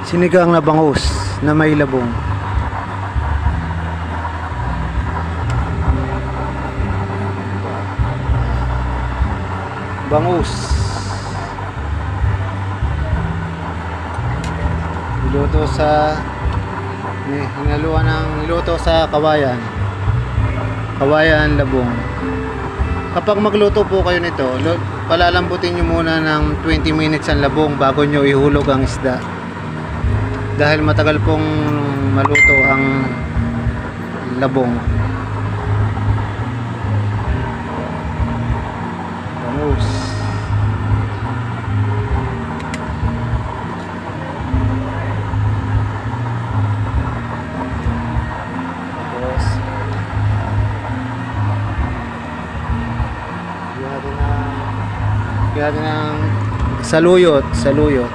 Sinigang na bangus na may labong. Bangus. Niluto sa niluto sa kawayan. Kawayan labong. Kapag magluto po kayo nito, palalambutin nyo muna ng 20 minutes ang labong bago nyo ihulog ang isda. Dahil matagal pong maluto ang labong. Bangus. Tapos lagyan natin ng saluyot.